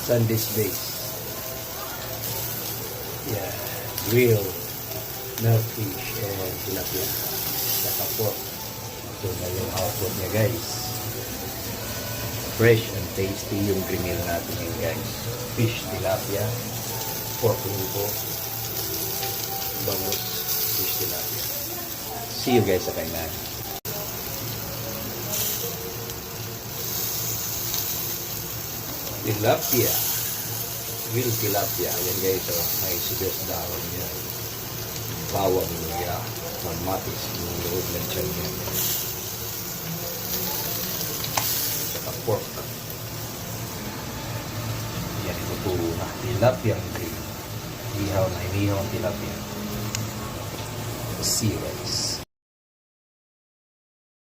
Sandwich base. Yeah, grilled milkfish and tilapia. Saka pork. Ito na yung output niya, guys. Fresh and tasty yung grinil natin yun, guys. Fish, tilapia, pork lupo, bangus, fish, tilapia. See you guys sa kainan. Tilapia. Real tilapia. Ayan guys, oh, may sibuyas dahon niya. Bawang niya. Kamatis. Yung loob ng tiyan niya. Saka pork. Yan, ito puro na. Tilapia ang grill. Ihaw na. Inihaw ang tilapia. See you guys.